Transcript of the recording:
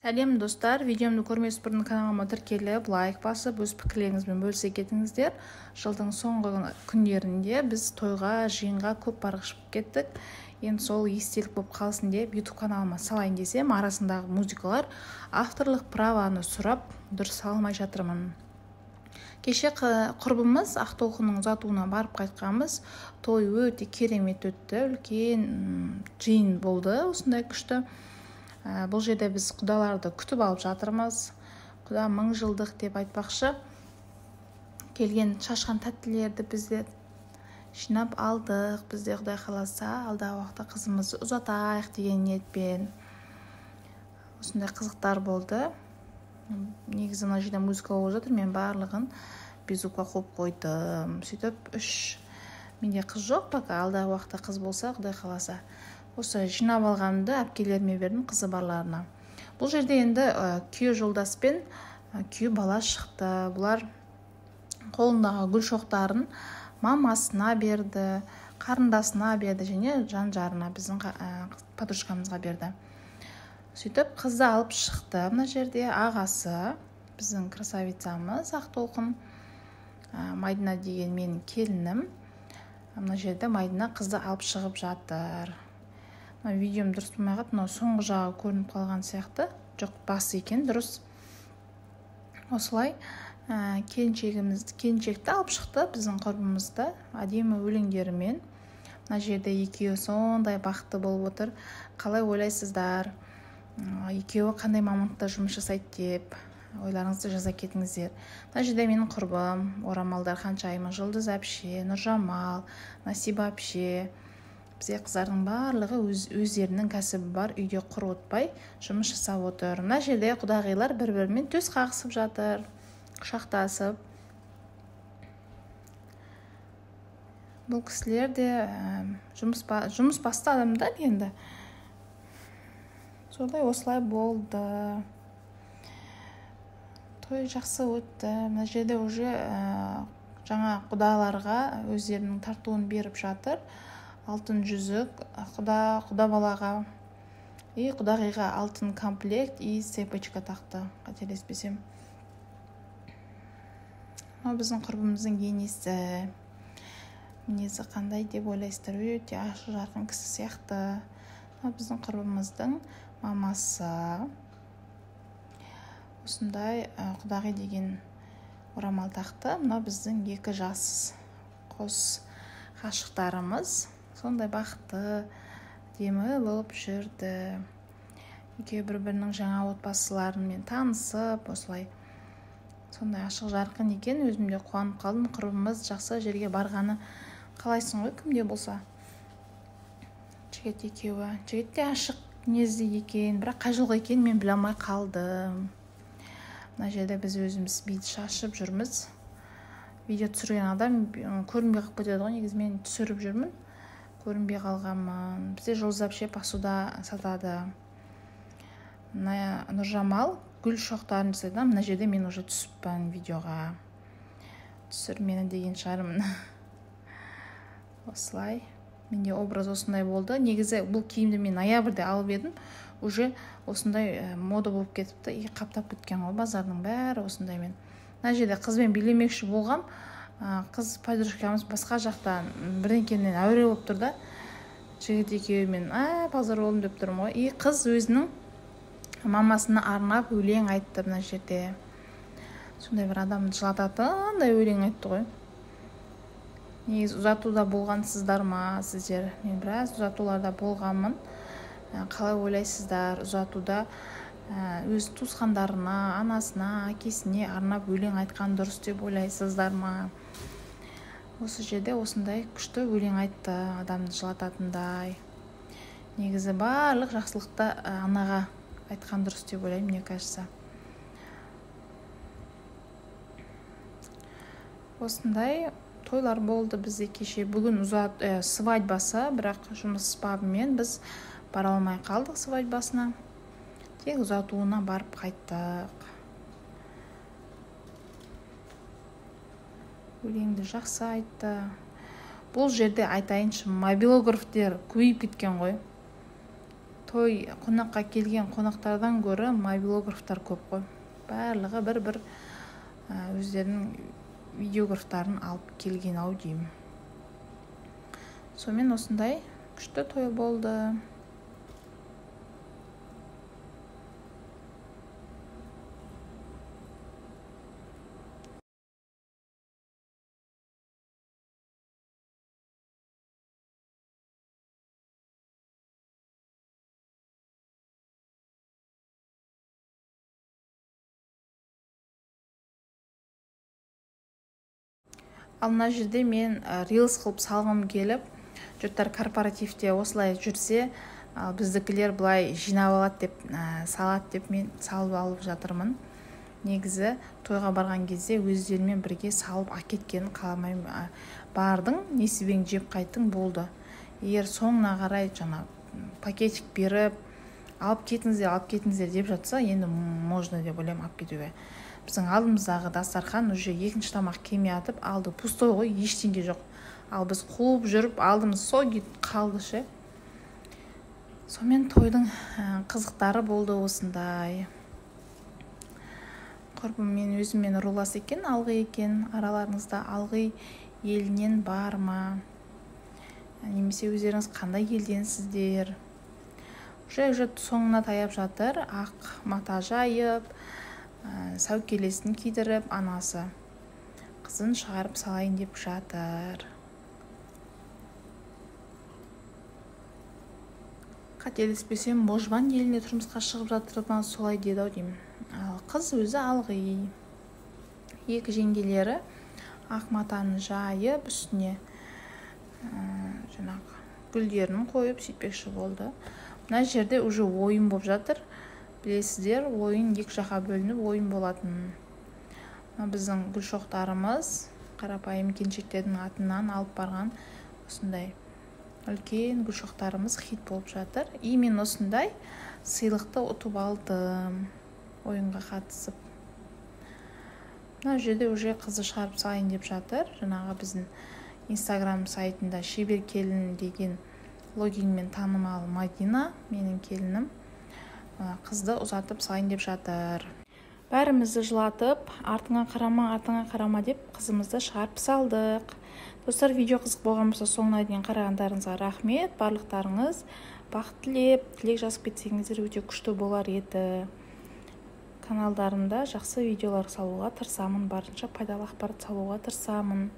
Әлем достар, видеомды көрмес бұрын каналыма тіркеліп, лайк басып, өз пікірлеріңізбен бөлісе кетіңіздер. Жылдың соңғы күндерінде біз тойға, жиынға көп барғышып кеттік. Енді сол естелік болып қалсын деп YouTube каналыма салайын десем, арасындағы музыкалар авторлық праваны сұрап, дұрыс салмай жатырмын. Кеше құрбымыз Ақтолқынның ұзатуына барып қайтқанбыз. Той өте керемет өтті, үлкен жиын болды, осындай күшті. Бұл жерде біз құдаларды күтіп алып жатырмыз. Құда 1000 жылдық деп айтпақшы. Келген шашқан тәттілерді бізде жинап алдық. Бізде Құдай қаласа алдағы уақытта қызымызды ұзатайық деген ниетпен. Осындай қызықтар болды. Негізі мына жерде музыка болып жатыр, мен барлығын безукқа қойып қойдым. Сөйтіп менде қыз жоқ, пока алдағы уақытта қыз болса, Құдай қаласа. Осы жинап алғанымды әпкелеріме бердім, қызы барларына. Бұл жерде енді күйеу жолдаспен күйеу бала шықты. Бұлар қолындағы гүл шоқтарын мамасына берді, қарындасына берді және жан-жарына, біздің подружкамызға берді. Сөйтіп қызды алып шықты. Мына жерде ағасы, біздің красавицамыз Ақтолқын, Майдина деген менің келінім. Мына жерде Майдина қызды алып шығып жатыр. Видеом дұрыс болмай қалды, соңғы жағы көрініп қалған сияқты. Жоқ, басы екен, дұрыс. Осылай келіншекті алып шықты, біздің құрбымызды әдемі өлеңдерімен. Мына жерде екеуі сондай бақытты болып отыр. Қалай ойлайсыздар? Екеуі қандай мамандықта жұмыс жасайды деп ойларыңызды жаза кетіңіздер. Мына жерде менің құрбым, орамалдар ханшайымы, Жұлдыз әпше, Нұржамал, Насиба әпше. Бізде қыздардың барлығы өздерінің кәсібі бар, үйде құр отпай жұмыс жасап отыр. Мына жерде құдағилар бір-бірімен төс қағысып жатыр, құшақтасып. Бұл кісілер де жұмыс басты адамдар енді. Солай осылай болды. Той жақсы өтті. Мына жерде уже жаңа құдаларға өздерінің тартуын беріп жатыр. Алтын жүзік, құда балаға, құдағиға алтын комплект и цепочка тақты, қателеспесем. Біздің құрбымыздың енесі. Мінезі қандай деп ойлайсыздар, өте ашық жарқын кісі сияқты. Біздің құрбымыздың мамасы. Осындай құдағи деген орамал тақты. Мына біздің 2 жас қос ғашықтарымыз. Сондай бақытты, демі болып жүрді. Екеуі бір-бірінің жаңа отбасыларымен танысып, осылай сондай ашық жарқын екен. Өзімде қуанып қалдым. Құрбымыз жақсы жерге барғаны қалайсың ғой, кімде болса. Жігіт екеуі. Жігіт те ашық мінезді екен, бірақ қай жылғы екен мен біле алмай қалдым. Мына жерде біз өзіміз бейді шашып жүрміз. Видео түсірген адам көрінбей қалып кетеді ғой, негізі мен түсіріп жүрмін. Көрінбей қалғанмын. Бізде Жұлдыз әпше посуда сатады. Нұржамал гүл шоқтарын жасайды. Мына жерде мен уже түсіппін видеоға. Түсір мені деген шығармын. Осылай. Менде образ осындай болды. Негізі бұл киімді мен ноябрьде алып едім. Уже осындай мода болып кетіпті. Қаптап кеткен ғой, базардың бәрі осындай мен. Мына жерде қызбен билемекші болғам. Қыз подружкамыз басқа жақтан бірдеңкенен әуре болып тұр да. Жігіт екеуімен базар болдым деп тұрмын ғой. И қыз өзінің мамасына арнап өлең айтты мына жерде. Сондай бір адамды жылататындай өлең айтты ғой. Негізі ұзатуда болғансыздар ма сіздер? Мен біраз ұзатуларда болғанмын. Қалай ойлайсыздар? Ұзатуда өз туысқандарына, анасына, әкесіне арнап өлең айтқан дұрыс деп ойлайсыздар ма? Осы жерде осындай күшті өлең айтты, адамды жылататындай. Негізі барлық жақсылықты анаға айтқан дұрыс деп ойлаймын, мне кажется. Осындай тойлар болды бізде кеше. Бүгін свадьбасы, бірақ жұмыс бабымен біз бара алмай қалдық свадьбасына. Тек ұзатуына барып қайттық. Өлеңді жақсы айтты. Бұл жерде айтайыншы, мобилографтер көбейіп кеткен ғой. той қонаққа келген қонақтардан гөрі мобилографтар көп қой. Барлығы бір өздерінің видеографтарын алып келген ау деймін. Сонымен осындай күшті той болды. Ал мына жерде мен рилс қылып салғым келіп, жұрттар корпоративте осылай жүрсе, біздікілер былай жинап алады деп салады деп мен салып алып жатырмын. Негізі тойға барған кезде өздерімен бірге салып әкеткенін қаламаймын. Бардың, несібең жеп қайттың болды. Егер соңына қарай жаңа пакетик беріп, алып кетіңіздер деп жатса, енді можно деп ойлаймын алып кетуге. Біздің алдымыздағы дастархан уже екінші тамақ келмей атып алды, пустой ғой, ештеңе жоқ. Ал біз қуып жүріп алдымыз сол қалды ше. Сонымен тойдың қызықтары болды осындай. Құрбым мен өзіммен рулас екен, алғы екен. Араларыңызда алғы елінен бар ма? Немесе өздеріңіз қандай елденсіздер? Уже соңына таяп жатыр, ақ мата жайып, сәукелесін кидіріп, анасы қызын шығарып салайын деп жатыр. Қателеспесем, Можбан еліне тұрмысқа шығып жатырдан солай деді ау деймін. Ал қыз өзі алғы. Екі жеңгелері ақ матаны жайып, үстіне жаңағы гүлдерін қойып сөйтпекші болды. Мына жерде уже ойын болып жатыр. Білесіздер, ойын екі жаққа бөлініп ойын болатын. Біздің гүлшоқтарымыз қарапайым келіншектердің атынан алып барған осындай үлкен гүлшоқтарымыз хит болып жатыр. И мен осындай сыйлықты ұтып алдым ойынға қатысып. Мына жерде уже қызы шығарып салайын деп жатыр. Жаңағы біздің Инстаграм сайтында шебер келін деген логинмен танымал Мадина, менің келінім, қызды ұзатып салайын деп жатыр. Бәрімізді жылатып, артыңа қарама деп қызымызды шығарып салдық. Достар, видео қызық болған болса, соңына дейін қарағандарыңызға рахмет. Барлықтарыңыз бақыт тілеп, тілек жазып кетсеңіздер өте күшті болар еді. Каналдарымда жақсы видеолар салуға тырысамын, барынша пайдалы ақпарат салуға тырысамын.